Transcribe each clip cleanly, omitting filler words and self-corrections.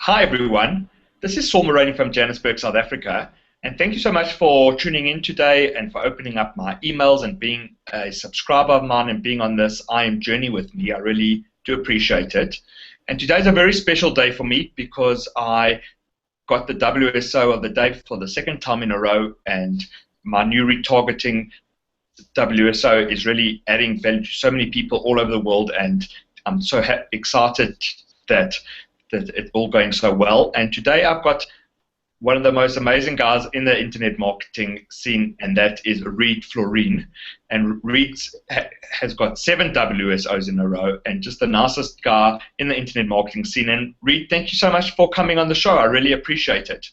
Hi everyone, this is Saul Maraney from Johannesburg, South Africa, and thank you so much for tuning in today and for opening up my emails and being a subscriber of mine and being on this I Am journey with me. I really do appreciate it. And today's a very special day for me because I got the WSO of the day for the second time in a row, and my new retargeting WSO is really adding value to so many people all over the world, and I'm so excited that it's all going so well. And today I've got one of the most amazing guys in the internet marketing scene, and that is Floren. And Reed has got 7 WSOs in a row, and just the nicest guy in the internet marketing scene. And Reed, thank you so much for coming on the show. I really appreciate it.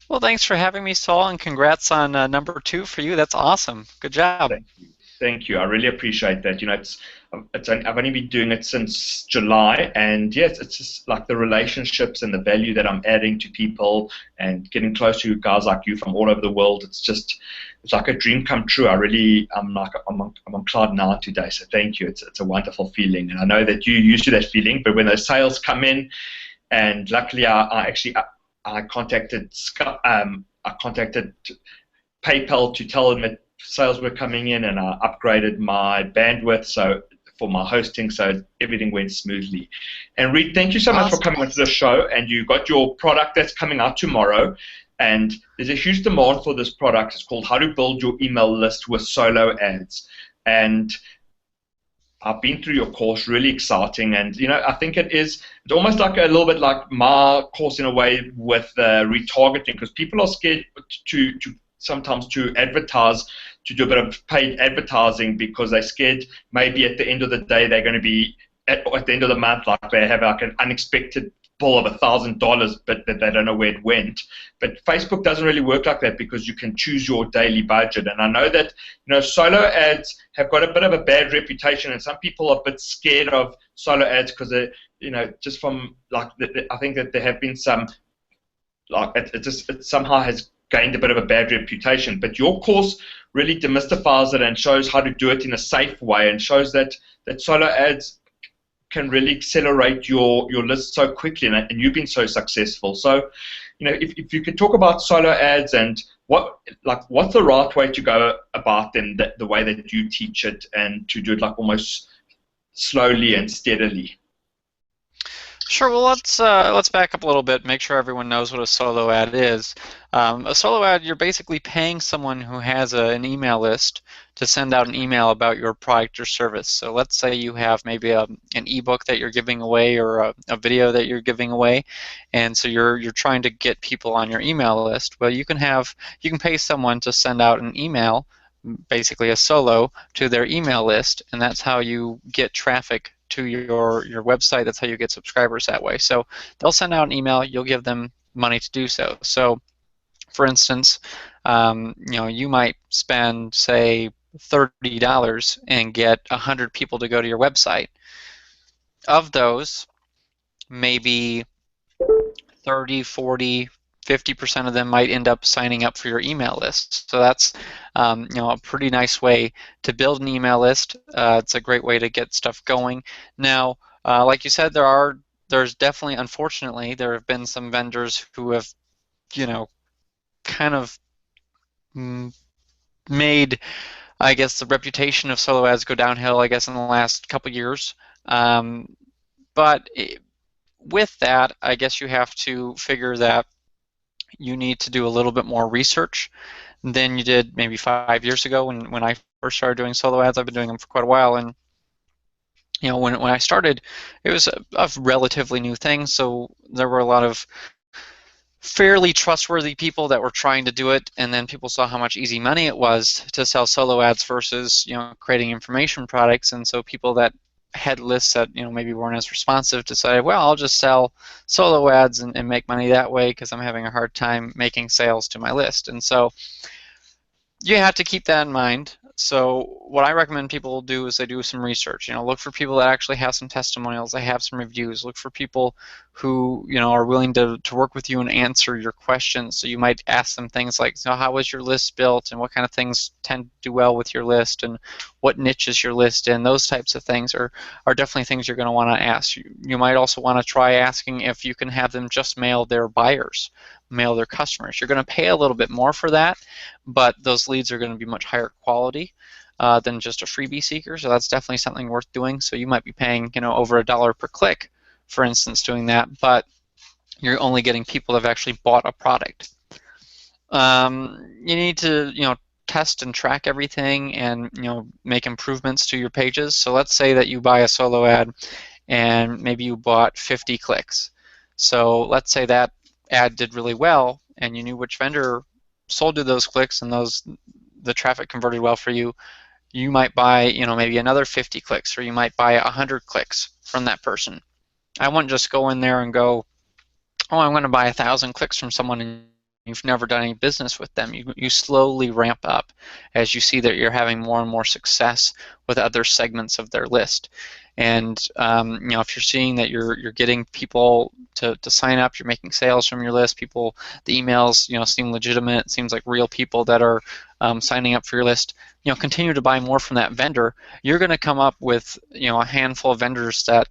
Well, thanks for having me, Saul, and congrats on number 2 for you. That's awesome. Good job. Thank you. Thank you. I really appreciate that. You know, I've only been doing it since July, and yes, it's just like the relationships and the value that I'm adding to people, and getting close to guys like you from all over the world. It's like a dream come true. I'm on cloud 9 today. So thank you. It's a wonderful feeling, and I know that you're used to that feeling. But when those sales come in, and luckily I contacted PayPal to tell them that sales were coming in, and I upgraded my bandwidth for my hosting, so everything went smoothly. And Reed, thank you so much for coming onto the show, and you got your product that's coming out tomorrow, and there's a huge demand for this product. It's called How to Build Your Email List with Solo Ads, and I've been through your course, really exciting, and you know, I think it's almost like a little bit like my course in a way with retargeting, because people are scared sometimes to advertise, to do a bit of paid advertising, because they're scared maybe at the end of the day they're going to be at the end of the month, like they have like an unexpected bill of $1,000, but that they don't know where it went. But Facebook doesn't really work like that, because you can choose your daily budget. And I know that, you know, solo ads have got a bit of a bad reputation, and some people are a bit scared of solo ads because they, you know, just from like I think that there have been some, like it somehow has gained a bit of a bad reputation. But your course really demystifies it and shows how to do it in a safe way, and shows that solo ads can really accelerate your list so quickly, and you've been so successful. So, you know, if you could talk about solo ads and what's the right way to go about them, the way that you teach it, and to do it like almost slowly and steadily. Sure. Well, let's back up a little bit, make sure everyone knows what a solo ad is. A solo ad, you're basically paying someone who has an email list to send out an email about your product or service. So let's say you have maybe an ebook that you're giving away, or a video that you're giving away, and so you're trying to get people on your email list. Well, you can pay someone to send out an email, basically a solo, to their email list, and that's how you get traffic to your website. That's how you get subscribers that way. So they'll send out an email, you'll give them money to do so. So for instance, you know, you might spend, say, $30 and get 100 people to go to your website. Of those, maybe 30, 40, 50% of them might end up signing up for your email list. So that's you know, a pretty nice way to build an email list. It's a great way to get stuff going. Now, like you said, there's definitely, unfortunately, there have been some vendors who have, you know, kind of made, I guess, the reputation of solo ads go downhill, I guess, in the last couple years. But with that, I guess you have to figure that you need to do a little bit more research than you did maybe 5 years ago when I first started doing solo ads. I've been doing them for quite a while, and you know, when I started, it was a relatively new thing, so there were a lot of fairly trustworthy people that were trying to do it, and then people saw how much easy money it was to sell solo ads versus, you know, creating information products. And so people that had lists that, you know, maybe weren't as responsive decided, well, I'll just sell solo ads and make money that way, because I'm having a hard time making sales to my list. And so you have to keep that in mind. So what I recommend people do is they do some research. Look for people that actually have some testimonials, they have some reviews. Look for people who are willing to work with you and answer your questions. So you might ask them things like, so how was your list built, and what kind of things tend to do well with your list, and what niche is your list in. Those types of things are definitely things you're going to want to ask. You might also want to try asking if you can have them just mail their buyers, mail their customers. You're going to pay a little bit more for that, but those leads are going to be much higher quality than just a freebie seeker. So that's definitely something worth doing. So you might be paying over $1 per click, for instance, doing that, but you're only getting people that have actually bought a product. You need to test and track everything, and make improvements to your pages. So let's say that you buy a solo ad and maybe you bought 50 clicks. So let's say that ad did really well and you knew which vendor sold you those clicks and the traffic converted well for you. You might buy maybe another 50 clicks, or you might buy 100 clicks from that person. I wouldn't just go in there and go, oh, I'm going to buy 1,000 clicks from someone and you've never done any business with them. You slowly ramp up as you see that you're having more and more success with other segments of their list. And if you're seeing that you're getting people to sign up, you're making sales from your list, the emails seem legitimate, it seems like real people that are signing up for your list, continue to buy more from that vendor. You're going to come up with a handful of vendors that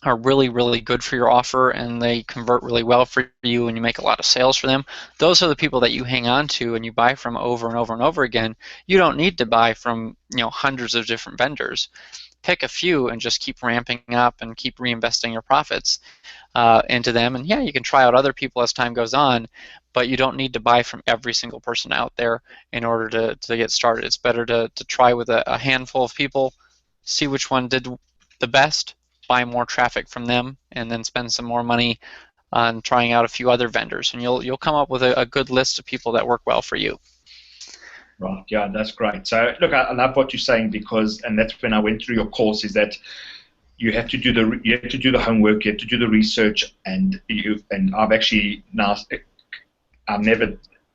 are really, really good for your offer, and they convert really well for you, and you make a lot of sales for them. Those are the people that you hang on to and you buy from over and over and over again. You don't need to buy from hundreds of different vendors. Pick a few and just keep ramping up and keep reinvesting your profits into them. And yeah, you can try out other people as time goes on, but you don't need to buy from every single person out there in order to get started. It's better to try with a handful of people, see which one did the best, buy more traffic from them, and then spend some more money on trying out a few other vendors, and you'll come up with a good list of people that work well for you. Right, yeah, that's great. So look, I love what you're saying, because, and that's when I went through your course, is that you have to do the homework, you have to do the research, and I've actually now,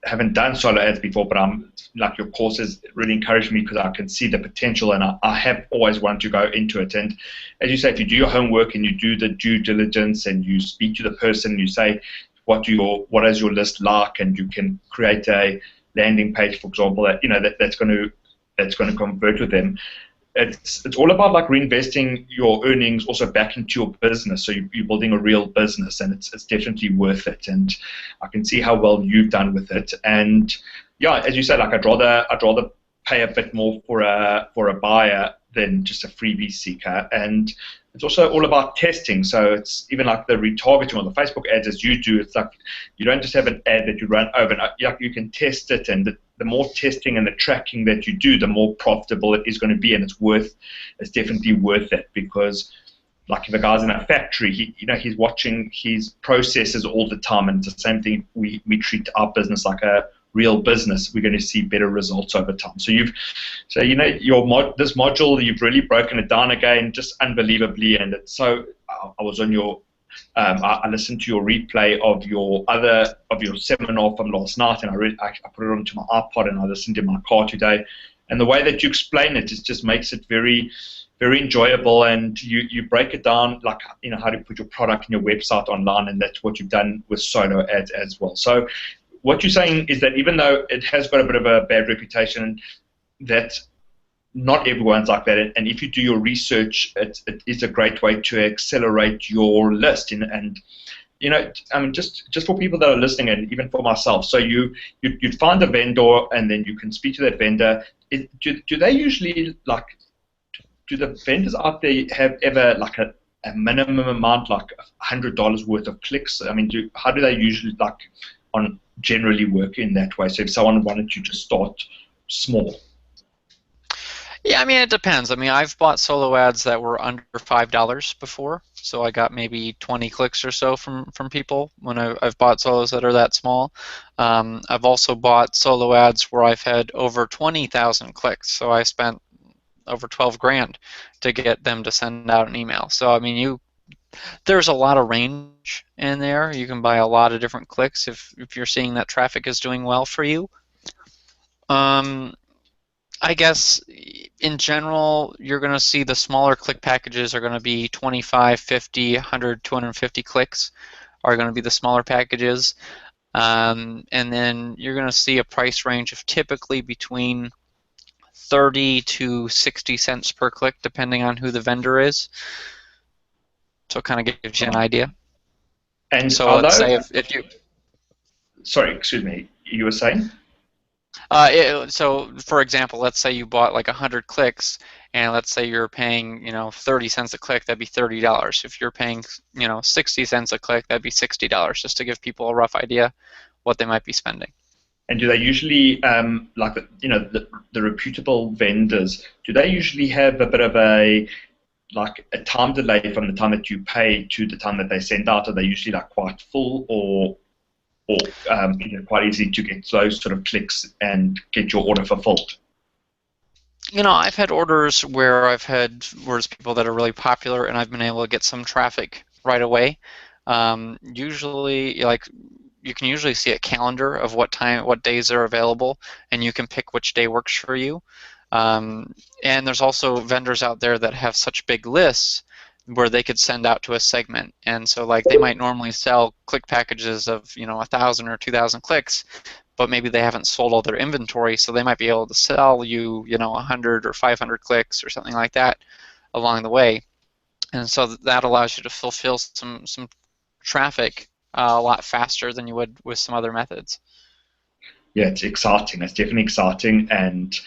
haven't done solo ads before, but I'm like, your courses really encouraged me, because I can see the potential, and I have always wanted to go into it. And as you say, if you do your homework and you do the due diligence and you speak to the person, you say what is your list like, and you can create a landing page, for example, that's going to convert with them. It's all about like reinvesting your earnings also back into your business. So you're building a real business, and it's definitely worth it. And I can see how well you've done with it. And yeah, as you said, like I'd rather pay a bit more for a buyer than just a freebie seeker. And it's also all about testing. So it's even like the retargeting or the Facebook ads, as you do. It's like you don't just have an ad that you run overnight. You can test it, and the more testing and the tracking that you do, the more profitable it is going to be, and it's definitely worth it. Because like if a guy's in a factory, he's watching his processes all the time, and it's the same thing. We treat our business like a real business. We're going to see better results over time. So this module, you've really broken it down again, just unbelievably. And it's so, I was on your I listened to your replay of your seminar from last night, and I put it onto my iPod, and I listened in my car today. And the way that you explain it just makes it very, very enjoyable, and you break it down like how to put your product and your website online, and that's what you've done with solo ads as well. So what you're saying is that even though it has got a bit of a bad reputation, that not everyone's like that, and if you do your research, it is a great way to accelerate your list. And I mean, just for people that are listening, and even for myself. So you'd find a vendor, and then you can speak to that vendor. Do they usually do the vendors out there have ever like a minimum amount, like $100 worth of clicks? I mean, how do they usually generally work in that way? So if someone wanted to just start small. Yeah, I mean, it depends. I mean, I've bought solo ads that were under $5 before, so I got maybe 20 clicks or so from people when I've bought solos that are that small. I've also bought solo ads where I've had over 20,000 clicks, so I spent over 12 grand to get them to send out an email. So I mean, there's a lot of range in there. You can buy a lot of different clicks if you're seeing that traffic is doing well for you. I guess in general, you're going to see the smaller click packages are going to be 25, 50, 100, 250 clicks are going to be the smaller packages. And then you're going to see a price range of typically between 30 to 60 cents per click, depending on who the vendor is. So it kind of gives you an Right. idea. And So are let's those, say if you sorry, excuse me, you were saying? so for example, let's say you bought like 100 clicks, and let's say you're paying 30 cents a click, that'd be $30. If you're paying 60 cents a click, that'd be $60, just to give people a rough idea what they might be spending. And do they usually, like, the reputable vendors, do they usually have a bit of like a time delay from the time that you pay to the time that they send out? Are they usually like quite full, or quite easy to get those sort of clicks and get your order fulfilled? I've had orders where there's people that are really popular, and I've been able to get some traffic right away. Usually, like, you can usually see a calendar of what days are available, and you can pick which day works for you. And there's also vendors out there that have such big lists where they could send out to a segment. And so, like, they might normally sell click packages of 1,000 or 2,000 clicks, but maybe they haven't sold all their inventory, so they might be able to sell you 100 or 500 clicks or something like that along the way. And so that allows you to fulfill some traffic a lot faster than you would with some other methods. Yeah, it's exciting. It's definitely exciting, and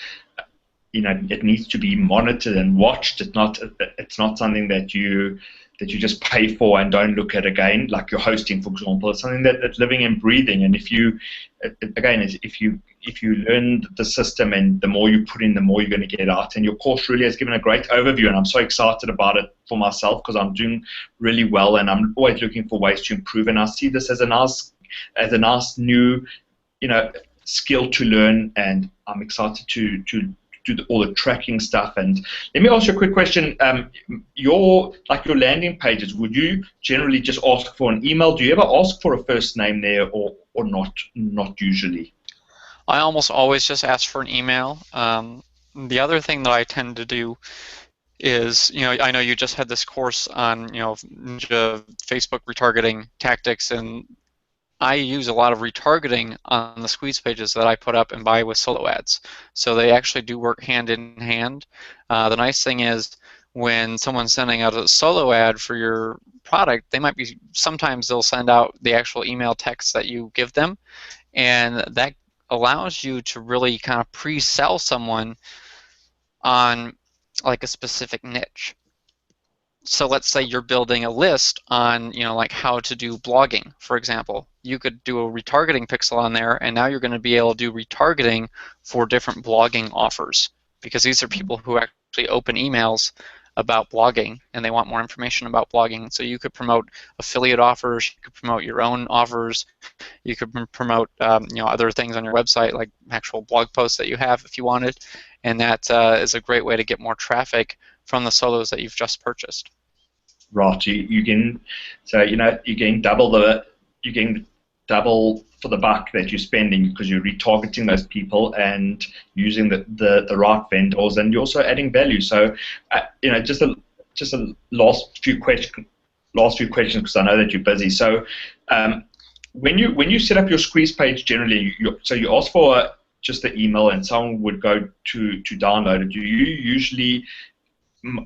it needs to be monitored and watched. It's not something that you just pay for and don't look at again, like your hosting, for example. It's something that's living and breathing. And if you learn the system, and the more you put in, the more you're going to get out. And your course really has given a great overview, and I'm so excited about it for myself because I'm doing really well, and I'm always looking for ways to improve. And I see this as a nice new, skill to learn, and I'm excited to do all the tracking stuff. And let me ask you a quick question. Your landing pages, would you generally just ask for an email? Do you ever ask for a first name there, or not? Not usually. I almost always just ask for an email. The other thing that I tend to do is, I know you just had this course on, Ninja Facebook retargeting tactics, and I use a lot of retargeting on the squeeze pages that I put up and buy with solo ads. So they actually do work hand in hand. The nice thing is when someone's sending out a solo ad for your product, sometimes they'll send out the actual email text that you give them, and that allows you to really kind of pre-sell someone on like a specific niche. So let's say you're building a list on, like how to do blogging, for example. You could do a retargeting pixel on there, and now you're going to be able to do retargeting for different blogging offers, because these are people who actually open emails about blogging and they want more information about blogging. So you could promote affiliate offers, you could promote your own offers, you could promote other things on your website, like actual blog posts that you have if you wanted, and that is a great way to get more traffic from the solos that you've just purchased. Right. You can, so you're getting double for the buck that you're spending, because you're retargeting those people and using the right vendors, and you're also adding value. So just a last few questions because I know that you're busy. So when you set up your squeeze page, generally you ask for just the email and someone would go to download it. Do you usually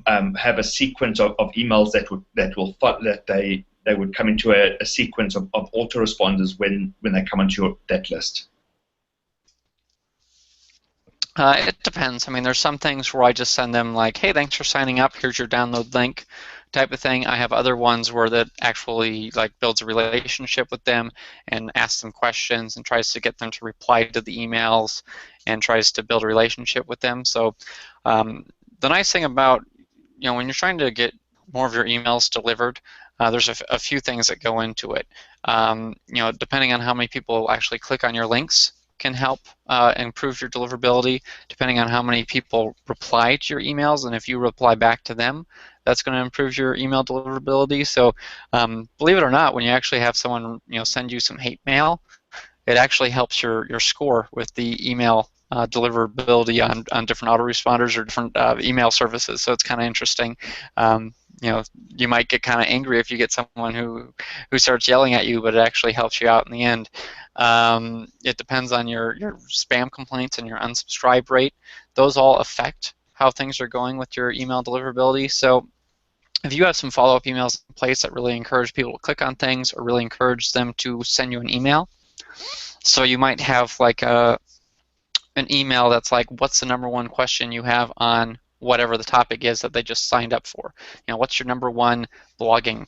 have a sequence of emails that they would come into a sequence of autoresponders when they come into that list? It depends. I mean, there's some things where I just send them like, hey, thanks for signing up, here's your download link type of thing. I have other ones where that actually like builds a relationship with them and asks them questions and tries to get them to reply to the emails and tries to build a relationship with them. So the nice thing about, when you're trying to get more of your emails delivered, there's a few things that go into it. Depending on how many people actually click on your links can help improve your deliverability. Depending on how many people reply to your emails, and if you reply back to them, that's going to improve your email deliverability. So believe it or not, when you actually have someone send you some hate mail, it actually helps your score with the email deliverability on different autoresponders or different email services. So it's kind of interesting. You know, you might get kind of angry if you get someone who starts yelling at you, but it actually helps you out in the end. It depends on your spam complaints and your unsubscribe rate. Those all affect how things are going with your email deliverability. So if you have some follow-up emails in place that really encourage people to click on things or really encourage them to send you an email, so you might have like an email that's like, what's the #1 question you have on whatever the topic is that they just signed up for? You know, what's your #1 blogging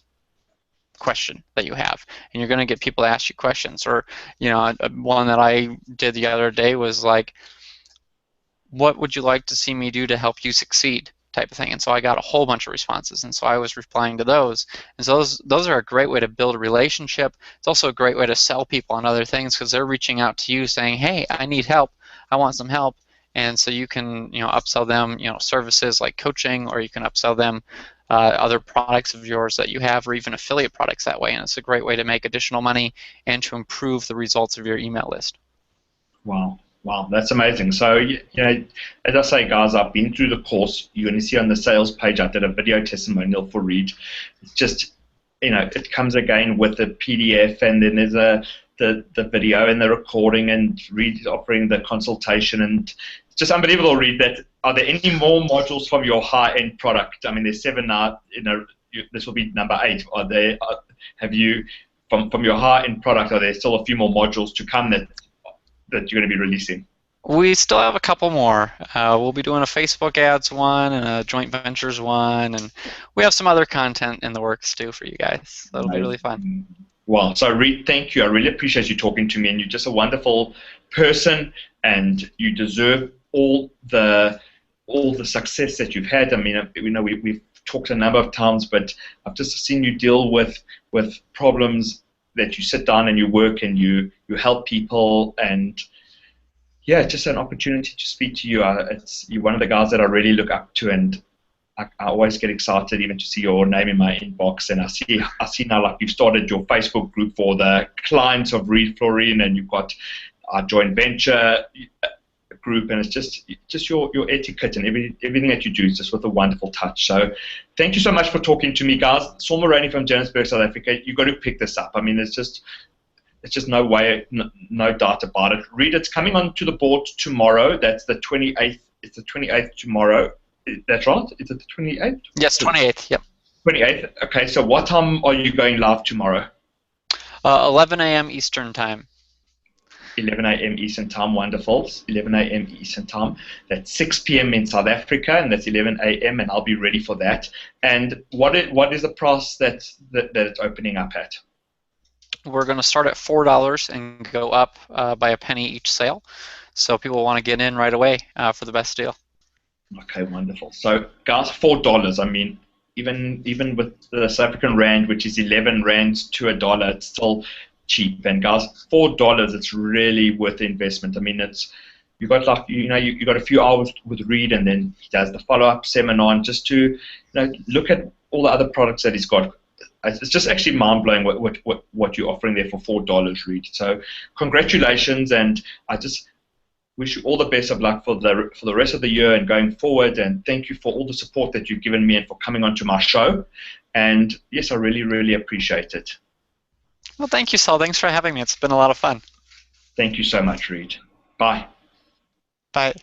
question that you have? And you're going to get people to ask you questions. Or, you know, one that I did the other day was like, what would you like to see me do to help you succeed? Type of thing. And so I got a whole bunch of responses, and so I was replying to those. And so those are a great way to build a relationship. It's also a great way to sell people on other things, because they're reaching out to you saying, hey, I need help, I want some help. And so you can, you know, upsell them, you know, services like coaching, or you can upsell them other products of yours that you have, or even affiliate products that way. And it's a great way to make additional money and to improve the results of your email list. Wow. Wow, that's amazing. So, you know, as I say, guys, I've been through the course. You're going to see on the sales page, I did a video testimonial for Reed. It's just, you know, it comes again with the PDF, and then there's the video and the recording, and Reed is offering the consultation, and it's just unbelievable, Reed. That are there any more modules from your high-end product? I mean, there's 7 now. You know, this will be number 8. Are there? Have you from your high-end product? Are there still a few more modules to come that you're going to be releasing? We still have a couple more. We'll be doing a Facebook ads one and a joint ventures one, and we have some other content in the works too for you guys. So it'll be really fun. Well, so Reed, thank you. I really appreciate you talking to me, and you're just a wonderful person, and you deserve all the success that you've had. I mean, you know, we've talked a number of times, but I've just seen you deal with problems, that you sit down and you work and you help people, and yeah, just an opportunity to speak to you. You're one of the guys that I really look up to, and I always get excited even to see your name in my inbox. And I see now, like, you've started your Facebook group for the clients of Reed Floren, and you've got our joint venture group, and it's just your etiquette and everything that you do is just with a wonderful touch. So thank you so much for talking to me, guys. Saul Maraney from Johannesburg, South Africa. You've got to pick this up. I mean, it's just no way, no doubt about it. Reed, it's coming onto the board tomorrow. That's the 28th. It's the 28th tomorrow. That's right? Is it the 28th? Yes, 28th. Yep. 28th. Okay, so what time are you going live tomorrow? 11 a.m. Eastern time. 11 a.m. Eastern time, wonderful. 11 a.m. Eastern time. That's 6 p.m. in South Africa, and that's 11 a.m. and I'll be ready for that. And what is the price that it's opening up at? We're going to start at $4 and go up by a penny each sale. So people want to get in right away for the best deal. Okay, wonderful. So, guys, $4. I mean, even with the South African rand, which is 11 rands to $1, it's still cheap. And guys, $4, it's really worth the investment. I mean, you got you got a few hours with Reed, and then he does the follow-up seminar, and just to look at all the other products that he's got. It's just actually mind-blowing what you're offering there for $4, Reed. So congratulations, and I just wish you all the best of luck for the rest of the year and going forward, and thank you for all the support that you've given me and for coming onto my show. And yes, I really, really appreciate it. Well, thank you, Saul. Thanks for having me. It's been a lot of fun. Thank you so much, Reed. Bye. Bye.